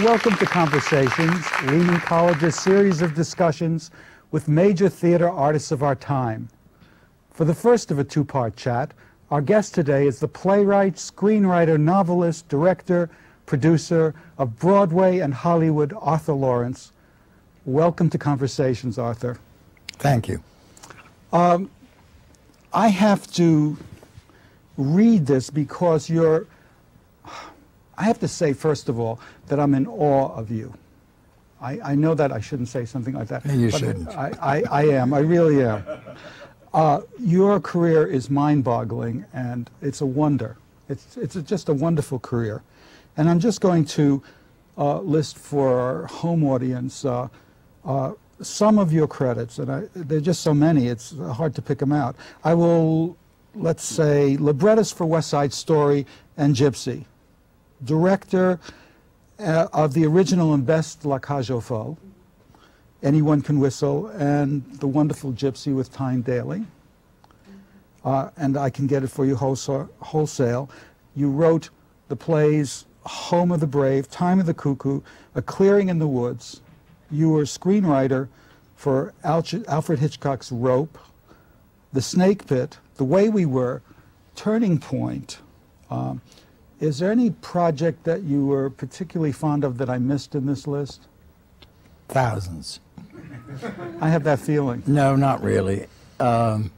Welcome to Conversations, Lehman College's series of discussions with major theater artists of our time. For the first of a two-part chat, our guest today is the playwright, screenwriter, novelist, director, producer of Broadway and Hollywood, Arthur Laurents. Welcome to Conversations, Arthur. Thank you. I have to read this because I have to say, first of all, that I'm in awe of you. I know that I shouldn't say something like that. You shouldn't. I am. I really am. Your career is mind-boggling, and it's a wonder. It's just a wonderful career. And I'm just going to list for our home audience some of your credits, and there are just so many, it's hard to pick them out. I will, let's say, librettist for West Side Story and Gypsy, director of the original and best La Cage aux Folles, Anyone Can Whistle, and the wonderful Gypsy with Tyne Daly. And I can get it for you wholesale. You wrote the plays Home of the Brave, Time of the Cuckoo, A Clearing in the Woods. You were a screenwriter for Alfred Hitchcock's Rope, The Snake Pit, The Way We Were, Turning Point. Is there any project that you were particularly fond of that I missed in this list? Thousands. I have that feeling. No, not really. That's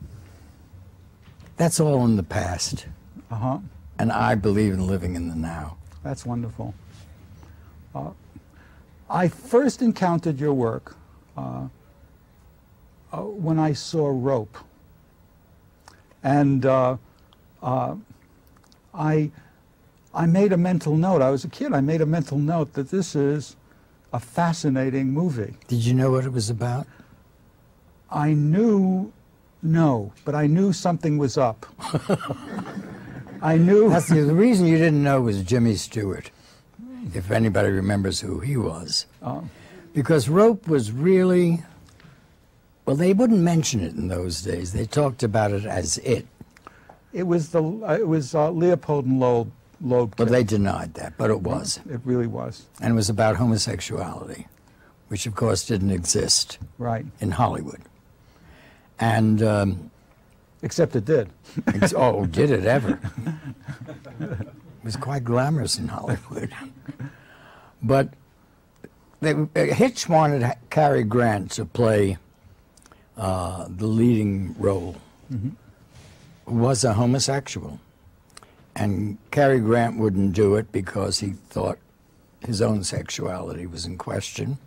all in the past. Uh-huh. And I believe in living in the now. That's wonderful. I first encountered your work when I saw Rope. And I made a mental note. I was a kid. I made a mental note that this is a fascinating movie. Did you know what it was about? I knew, no, but I knew something was up. I knew. That's the reason you didn't know was Jimmy Stewart, if anybody remembers who he was. Because Rope was really, well, they wouldn't mention it in those days. They talked about it as it. It was Leopold and Loeb. But they denied that, but it was. It really was. And it was about homosexuality, which of course didn't exist in Hollywood. And except it did. Oh, did it ever? It was quite glamorous in Hollywood. But Hitch wanted Cary Grant to play the leading role, who was a homosexual. And Cary Grant wouldn't do it because he thought his own sexuality was in question.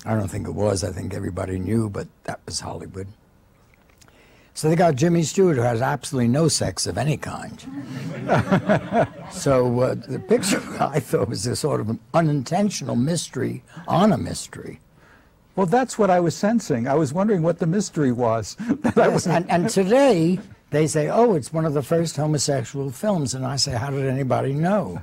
I don't think it was. I think everybody knew, but that was Hollywood. So they got Jimmy Stewart, who has absolutely no sex of any kind. So the picture, I thought, was a sort of an unintentional mystery on a mystery. Well, that's what I was sensing. I was wondering what the mystery was. Yes, and today, they say, oh, it's one of the first homosexual films. And I say, how did anybody know?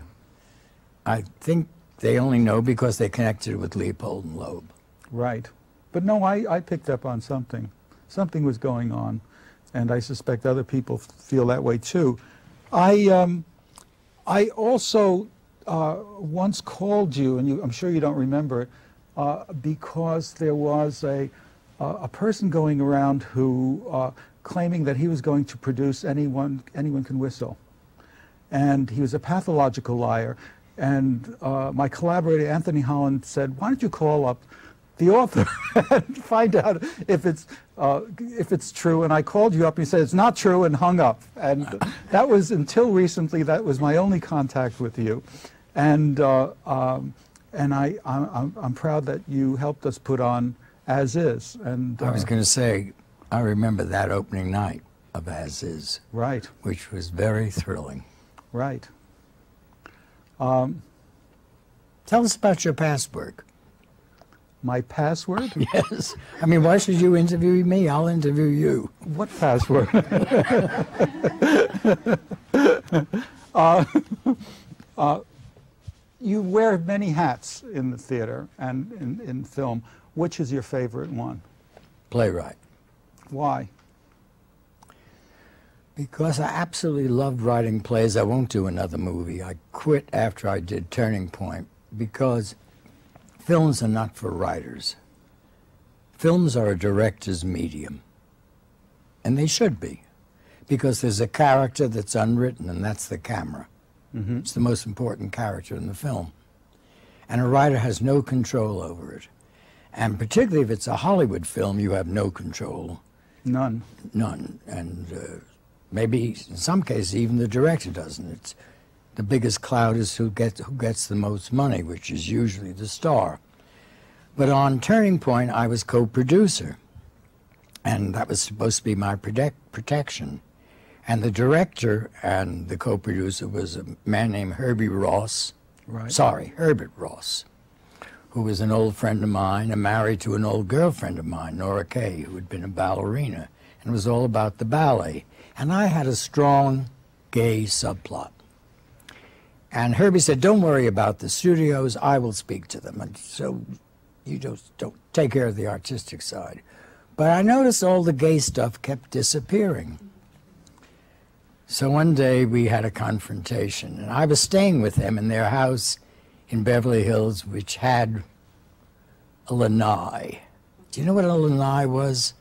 I think they only know because they connected it with Leopold and Loeb. Right. But no, I picked up on something. Something was going on. And I suspect other people feel that way, too. I also once called you, and I'm sure you don't remember it, because there was a person going around who claiming that he was going to produce Anyone Can Whistle. And he was a pathological liar. And my collaborator, Anthony Holland, said, why don't you call up the author and find out if it's true. And I called you up and you said, it's not true, and hung up. And that was, until recently, that was my only contact with you. And I'm proud that you helped us put on As Is. And I was going to say, I remember that opening night of As Is. Right. Which was very thrilling. Right. Tell us about your past work. My password? Yes. I mean, why should you interview me? I'll interview you. What password? You wear many hats in the theater and in film. Which is your favorite one? Playwright. Why? Because I absolutely loved writing plays. I won't do another movie. I quit after I did Turning Point because films are not for writers. Films are a director's medium, and they should be, because there's a character that's unwritten, and that's the camera. Mm-hmm. It's the most important character in the film. And a writer has no control over it. And particularly if it's a Hollywood film, you have no control. None. None. And maybe in some cases even the director doesn't. It's the biggest cloud is who gets the most money, which is usually the star. But on Turning Point, I was co-producer, and that was supposed to be my protection. And the director and the co-producer was a man named Herbie Ross. Right. Sorry, Herbert Ross, who was an old friend of mine and married to an old girlfriend of mine, Nora Kay, who had been a ballerina. And it was all about the ballet. And I had a strong gay subplot. And Herbie said, don't worry about the studios, I will speak to them. And so you just don't take care of the artistic side. But I noticed all the gay stuff kept disappearing. So one day we had a confrontation, and I was staying with them in their house in Beverly Hills, which had a lanai. Do you know what a lanai was?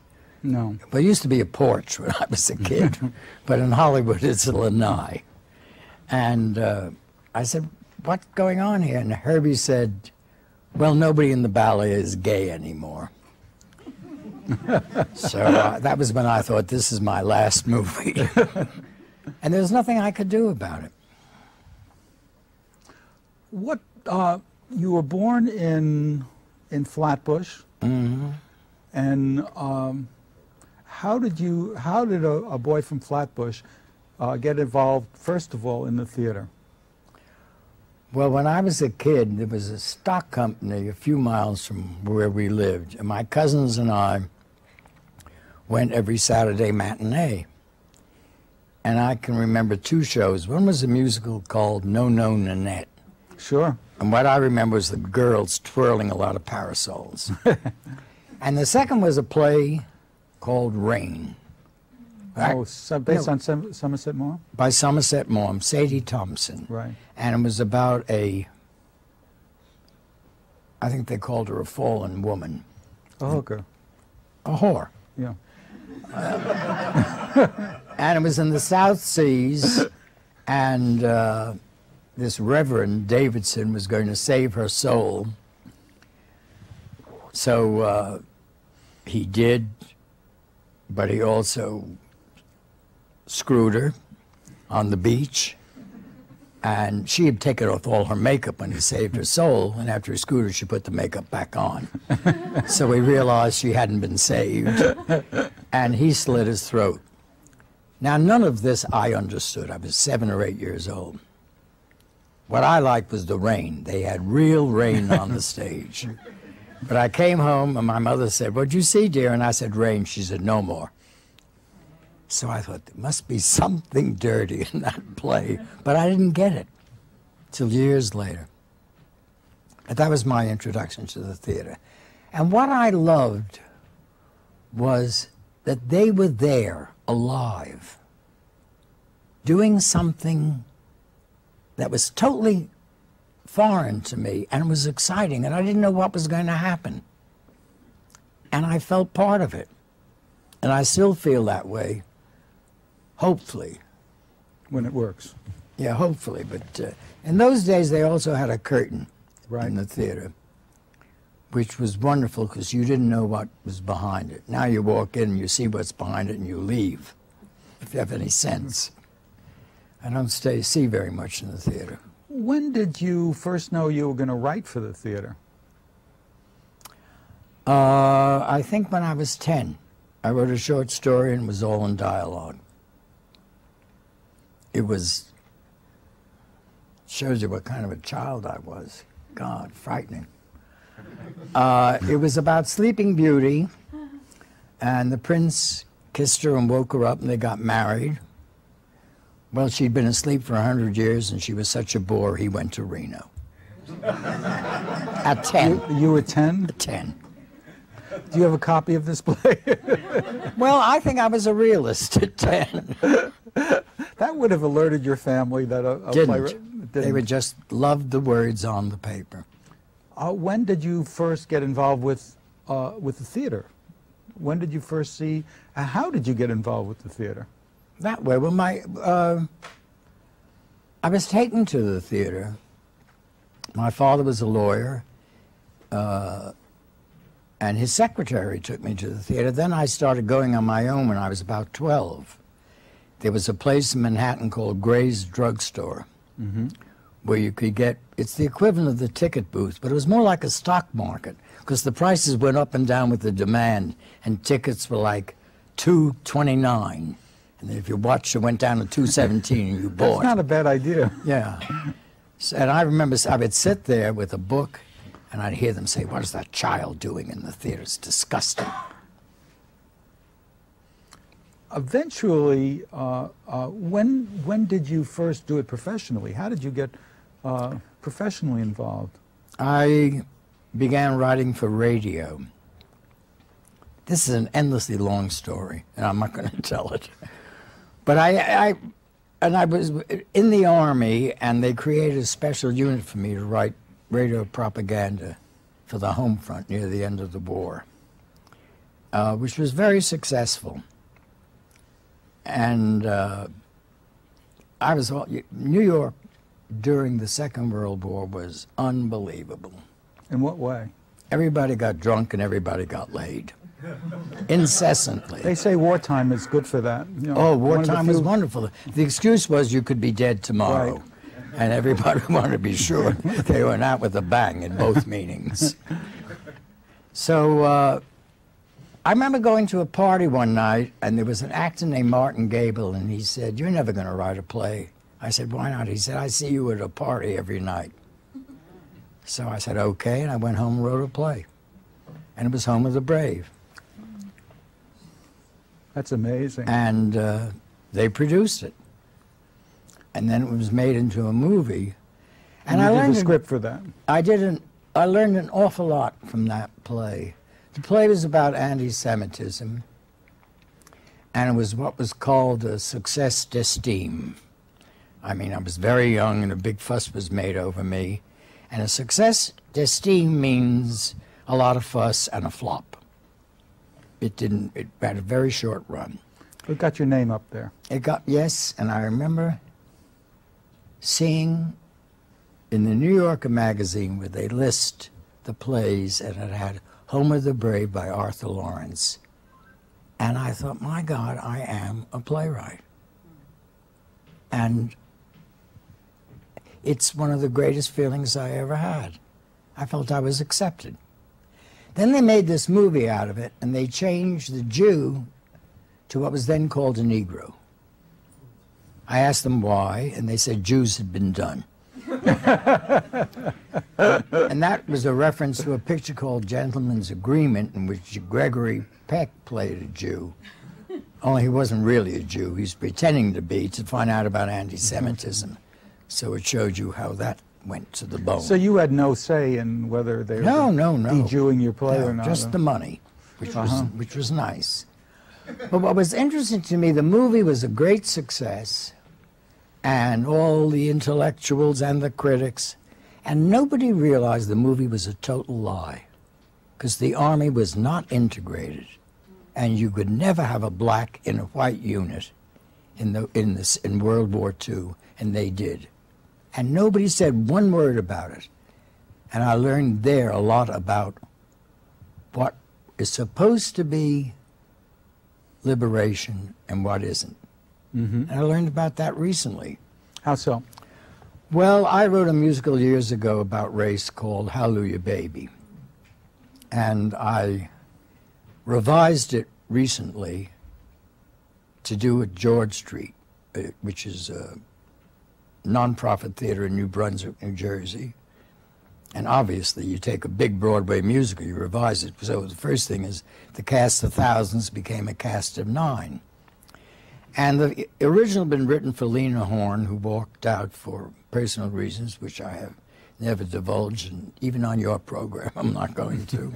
No. Well, it used to be a porch when I was a kid, but in Hollywood it's a lanai. And I said, what's going on here? And Herbie said, well, nobody in the ballet is gay anymore. So that was when I thought, this is my last movie. And there's nothing I could do about it. What, you were born in Flatbush, Mm-hmm. and how did a boy from Flatbush get involved, first of all, in the theater? Well, when I was a kid, there was a stock company a few miles from where we lived, and my cousins and I went every Saturday matinee. And I can remember two shows. One was a musical called No No Nanette. Sure. And what I remember was the girls twirling a lot of parasols. And the second was a play called Rain. Oh, based on Somerset Maugham? By Somerset Maugham, Sadie Thompson. Right. And it was about I think they called her a fallen woman. A hooker. A whore. Yeah. And it was in the South Seas, and this Reverend Davidson was going to save her soul. So he did, but he also screwed her on the beach. And she had taken off all her makeup when he saved her soul, and after he screwed her, she put the makeup back on. So he realized she hadn't been saved, and he slit his throat. Now, none of this I understood. I was 7 or 8 years old. What I liked was the rain. They had real rain on the stage. But I came home, and my mother said, what'd you see, dear? And I said, rain. She said, no more. So I thought, there must be something dirty in that play. But I didn't get it till years later. But that was my introduction to the theater. And what I loved was that they were there, alive, doing something that was totally foreign to me, and it was exciting, and I didn't know what was going to happen. And I felt part of it. And I still feel that way, hopefully. When it works. Yeah, hopefully. But in those days, they also had a curtain in the theater, which was wonderful because you didn't know what was behind it. Now you walk in and you see what's behind it and you leave, if you have any sense. I don't see very much in the theater. When did you first know you were going to write for the theater? I think when I was 10. I wrote a short story and it was all in dialogue. It shows you what kind of a child I was. God, frightening. It was about Sleeping Beauty, and the prince kissed her and woke her up, and they got married. Well, she'd been asleep for 100 years, and she was such a bore, he went to Reno. At 10. You were 10? At 10. Do you have a copy of this play? Well, I think I was a realist at 10. That would have alerted your family that a playwright didn't. They would just love the words on the paper. When did you first get involved with the theater? When did you first see, how did you get involved with the theater? That way, well, I was taken to the theater. My father was a lawyer, and his secretary took me to the theater. Then I started going on my own when I was about 12. There was a place in Manhattan called Gray's Drugstore, where you could get, it's the equivalent of the ticket booth, but it was more like a stock market, because the prices went up and down with the demand, and tickets were like $2.29. And if your watch went down to $2.17 and you bought. That's not a bad idea. Yeah. So, and I remember I would sit there with a book and I'd hear them say, "What is that child doing in the theater? It's disgusting." Eventually, when did you first do it professionally? How did you get professionally involved? I began writing for radio. This is an endlessly long story, and I'm not going to tell it. But I was in the Army, and they created a special unit for me to write radio propaganda for the home front near the end of the war, which was very successful. And New York during the Second World War was unbelievable. In what way? Everybody got drunk and everybody got laid. Incessantly. They say wartime is good for that. You know, oh, wartime was wonderful. The excuse was you could be dead tomorrow. Right. And everybody wanted to be sure they went out with a bang in both meetings. So I remember going to a party one night, and there was an actor named Martin Gable, and he said, "You're never going to write a play." I said, "Why not?" He said, "I see you at a party every night." So I said, "Okay," and I went home and wrote a play. And it was Home of the Brave. That's amazing. And they produced it. And then it was made into a movie. And I learned the script for that. I learned an awful lot from that play. The play was about anti-Semitism, and it was what was called a succès d'estime. I mean, I was very young, and a big fuss was made over me. And a succès d'estime means a lot of fuss and a flop. It had a very short run. It got your name up there. Yes, and I remember seeing in the New Yorker magazine where they list the plays, and it had Home of the Brave by Arthur Laurents. And I thought, my God, I am a playwright. And it's one of the greatest feelings I ever had. I felt I was accepted. Then they made this movie out of it, and they changed the Jew to what was then called a Negro. I asked them why, and they said Jews had been done. And that was a reference to a picture called Gentleman's Agreement, in which Gregory Peck played a Jew. Only he wasn't really a Jew. He was pretending to be, to find out about anti-Semitism. So it showed you how that went to the bone. So you had no say in whether they were de-Jewing your play or not? Just the money, which was nice. But what was interesting to me, the movie was a great success, and all the intellectuals and the critics, and nobody realized the movie was a total lie, because the Army was not integrated, and you could never have a black in a white unit in World War II, and they did. And nobody said one word about it. And I learned there a lot about what is supposed to be liberation and what isn't. And I learned about that recently. How so? Well, I wrote a musical years ago about race called Hallelujah Baby. And I revised it recently to do at George Street, which is a nonprofit theater in New Brunswick, New Jersey. And obviously, you take a big Broadway musical, you revise it. So the first thing is the cast of thousands became a cast of 9. And the original had been written for Lena Horne, who walked out for personal reasons, which I have never divulge, and even on your program, I'm not going to.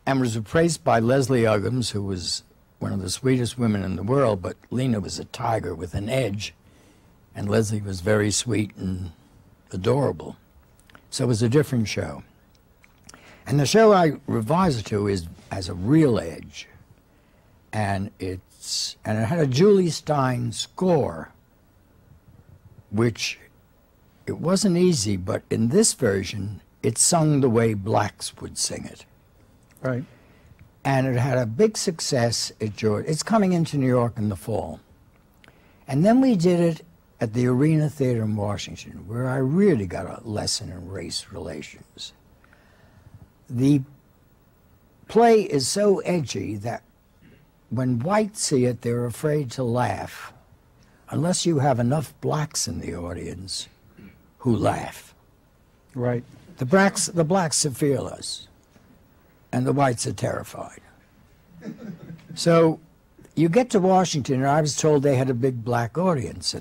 And was replaced by Leslie Uggams, who was one of the sweetest women in the world, but Lena was a tiger with an edge, and Leslie was very sweet and adorable. So it was a different show. And the show I revised it to has a real edge, and it had a Julie Stein score, which it wasn't easy, but in this version, it's sung the way blacks would sing it. Right. And it had a big success at George. It's coming into New York in the fall. And then we did it at the Arena Theater in Washington, where I really got a lesson in race relations. The play is so edgy that when whites see it, they're afraid to laugh, unless you have enough blacks in the audience who laugh. Right. The blacks are fearless, and the whites are terrified. So you get to Washington, and I was told they had a big black audience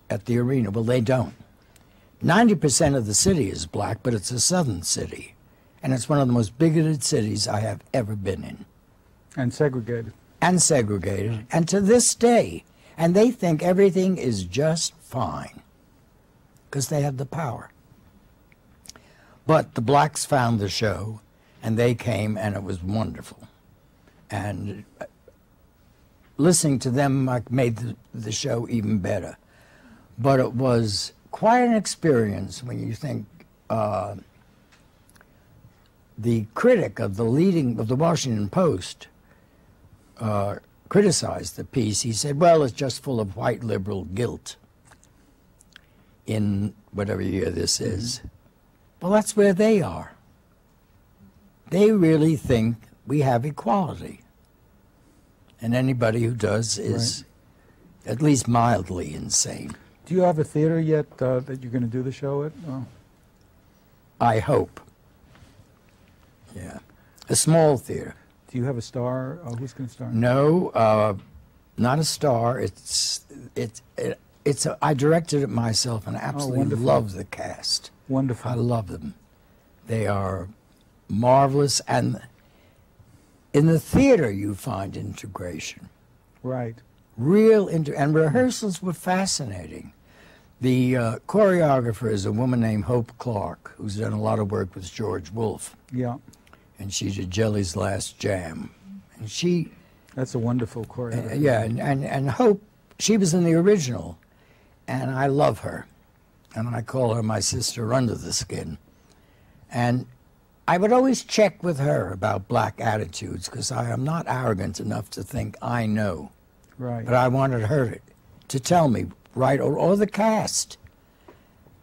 at the Arena. Well, they don't. 90% of the city is black, but it's a southern city, and it's one of the most bigoted cities I have ever been in. And segregated. And segregated, and to this day. And they think everything is just fine, because they have the power. But the blacks found the show, and they came, and it was wonderful. And listening to them made the show even better. But it was quite an experience when you think the critic of the Washington Post criticized the piece. He said, well, it's just full of white liberal guilt in whatever year this is. Well, that's where they are. They really think we have equality. And anybody who does is at least mildly insane. Do you have a theater yet that you're going to do the show at? Oh. I hope. Yeah. A small theater. Do you have a star? Who's going to star? No, not a star. I directed it myself, and I absolutely love the cast. Wonderful. I love them. They are marvelous, and in the theater you find integration. Right. And rehearsals were fascinating. The choreographer is a woman named Hope Clark, who's done a lot of work with George Wolfe. Yeah. And she did Jelly's Last Jam. And she... That's a wonderful choreographer. Yeah, and Hope, she was in the original, and I love her. And I call her my sister under the skin. And I would always check with her about black attitudes, because I am not arrogant enough to think I know. Right. But I wanted her to tell me, right, or the cast.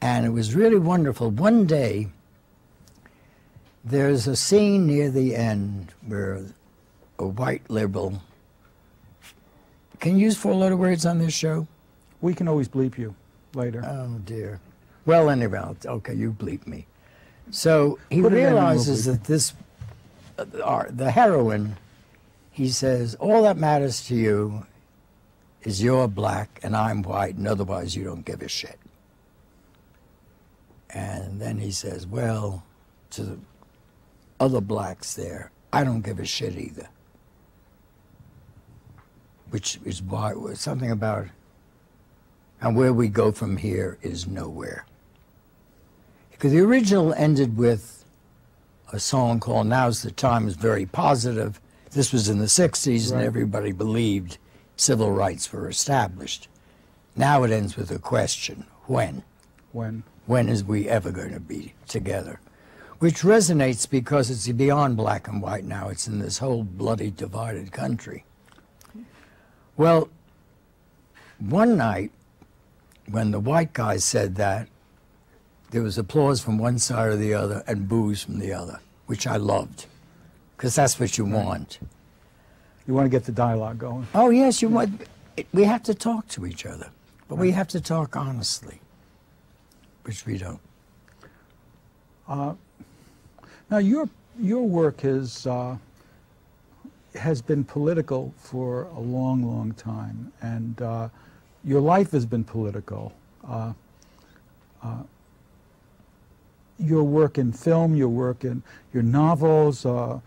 And it was really wonderful. One day, there's a scene near the end where a white liberal... Can you use four-letter words on this show? We can always bleep you later. Oh, dear. Well, anyway, okay, you bleep me. So he realizes that the heroine, he says, all that matters to you is you're black and I'm white, and otherwise you don't give a shit. And then he says, well, to the other blacks there, I don't give a shit either. Which is why something about, and where we go from here is nowhere. Because the original ended with a song called Now's the Time, is very positive. This was in the 60s, and everybody believed civil rights were established. Now it ends with a question, when? When? When is we ever going to be together? Which resonates because it's beyond black and white now. It's in this whole bloody divided country. Well, one night when the white guy said that, there was applause from one side or the other and boos from the other, which I loved, because that's what you want. You want to get the dialogue going. Oh, yes, you want. We have to talk to each other, but we have to talk honestly, which we don't. Now, your work has been political for a long, long time, and your life has been political. your work in film, your work in your novels, your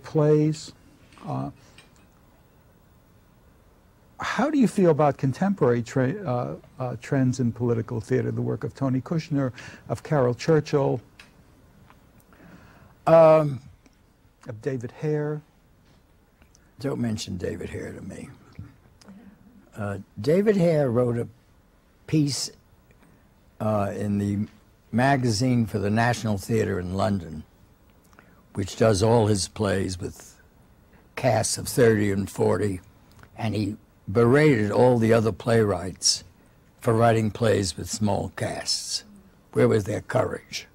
plays. How do you feel about contemporary trends in political theater, the work of Tony Kushner, of Carol Churchill, of David Hare? Don't mention David Hare to me. David Hare wrote a piece in the magazine for the National Theatre in London, which does all his plays with casts of 30 and 40, and he berated all the other playwrights for writing plays with small casts. Where was their courage?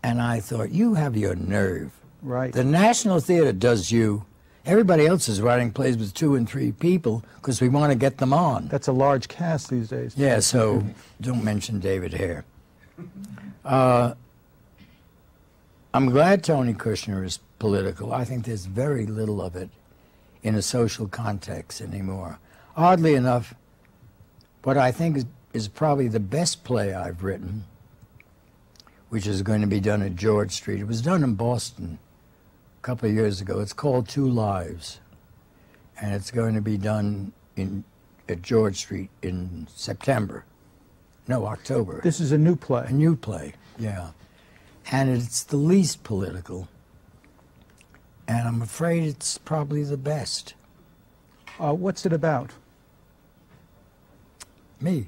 And I thought, you have your nerve. Right. The National Theatre does you. Everybody else is writing plays with 2 and 3 people because we want to get them on. That's a large cast these days. Yeah, so don't mention David Hare. I'm glad Tony Kushner is political. I think there's very little of it in a social context anymore. Oddly enough, what I think is probably the best play I've written, which is going to be done at George Street. It was done in Boston a couple of years ago. It's called Two Lives, and it's going to be done at George Street in September. No, October. This is a new play. A new play, yeah. And it's the least political, and I'm afraid it's probably the best. What's it about? Me.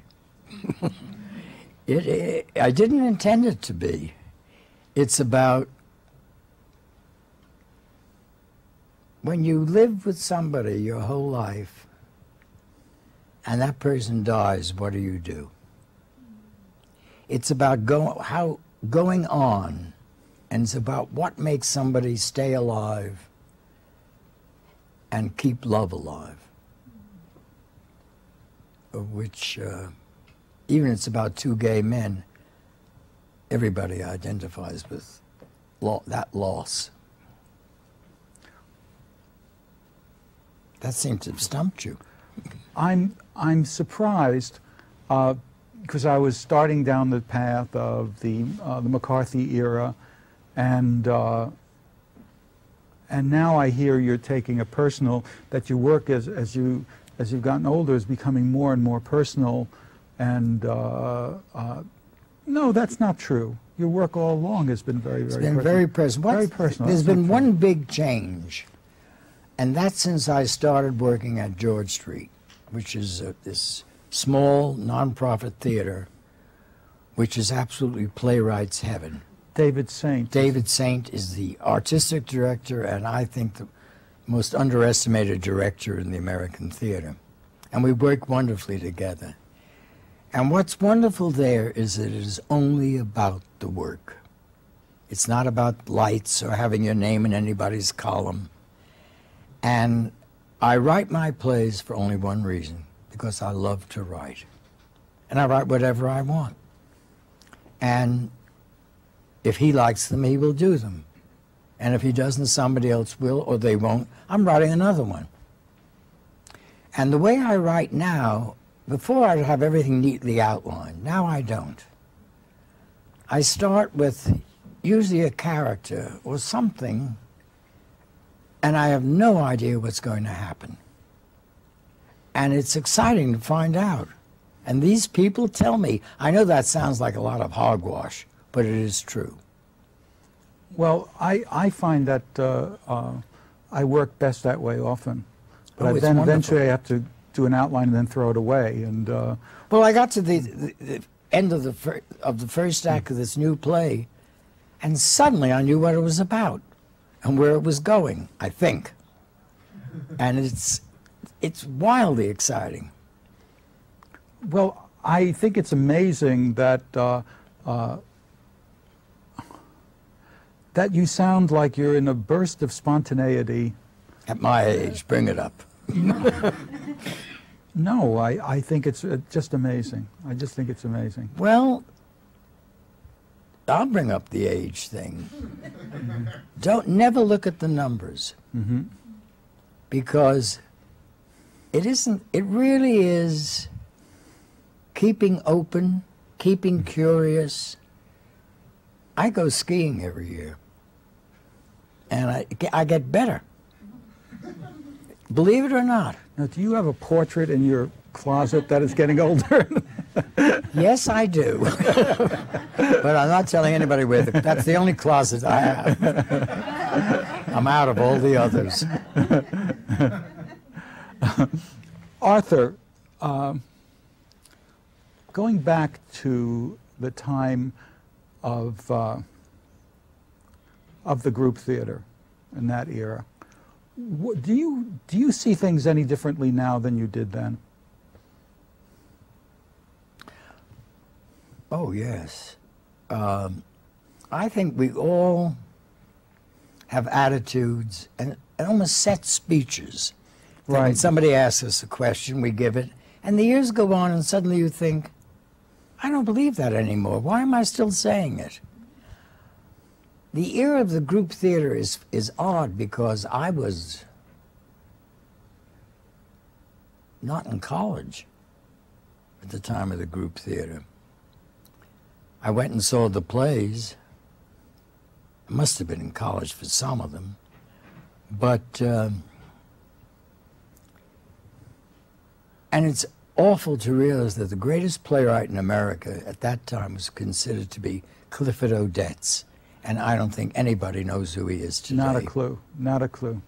I didn't intend it to be. It's about when you live with somebody your whole life and that person dies, what do you do? It's about going on, and it's about what makes somebody stay alive and keep love alive, which even it's about 2 gay men, everybody identifies with that loss. That seems to have stumped you. I'm surprised because I was starting down the path of the McCarthy era, and now I hear you're taking a personal, that your work as you've gotten older is becoming more and more personal, and no, that's not true. Your work all along has been very, very personal. Very personal. Very personal. There's been one big change, and that's since I started working at George Street, which is this small non-profit theater, which is absolutely playwright's heaven. David Saint. David Saint is the artistic director, and I think the most underestimated director in the American theater. And we work wonderfully together. And what's wonderful there is that it is only about the work. It's not about lights or having your name in anybody's column. And I write my plays for only one reason, because I love to write. And I write whatever I want. And if he likes them, he will do them. And if he doesn't, somebody else will, or they won't. I'm writing another one. And the way I write now, before I'd have everything neatly outlined. Now I don't. I start with usually a character or something, and I have no idea what's going to happen. And it's exciting to find out. And these people tell me. I know that sounds like a lot of hogwash, but it is true. Well, I find that I work best that way often. But then eventually I have to do an outline and then throw it away. And well, I got to the end of the first act of this new play, and suddenly I knew what it was about and where it was going, I think. And it's wildly exciting. Well, I think it's amazing that that you sound like you're in a burst of spontaneity. At my age, bring it up. No, I think it's just amazing. I just think it's amazing. Well, I'll bring up the age thing. Never look at the numbers. Mm-hmm. Because it really is keeping open, keeping curious, I go skiing every year, and I get better. Believe it or not. Now, do you have a portrait in your closet that is getting older? Yes, I do. But I'm not telling anybody where. That's the only closet I have. I'm out of all the others. Arthur, going back to the time of the group theater in that era, do you see things any differently now than you did then? Oh, yes. I think we all have attitudes and almost set speeches. Right. When somebody asks us a question, we give it, and the years go on, and suddenly you think, I don't believe that anymore. Why am I still saying it? The era of the group theater is odd because I was not in college at the time of the group theater. I went and saw the plays. I must have been in college for some of them. But, and it's awful to realize that the greatest playwright in America at that time was considered to be Clifford Odets. And I don't think anybody knows who he is today. Not a clue, not a clue.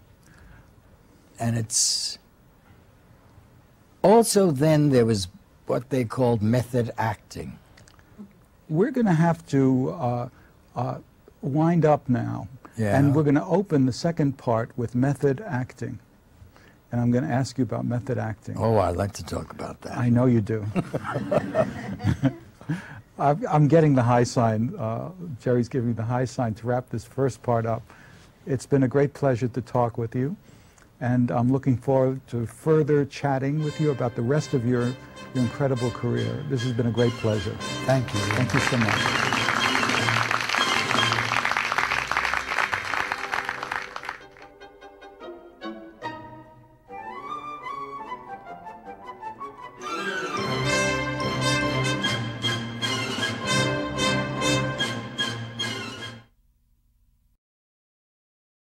And it's also then there was what they called method acting. We're going to have to wind up now, and we're going to open the second part with method acting. And I'm going to ask you about method acting. Oh, I'd like to talk about that. I know you do. I'm getting the high sign. Jerry's giving me the high sign to wrap this first part up. It's been a great pleasure to talk with you, and I'm looking forward to further chatting with you about the rest of your incredible career. This has been a great pleasure. Thank you. Thank you so much.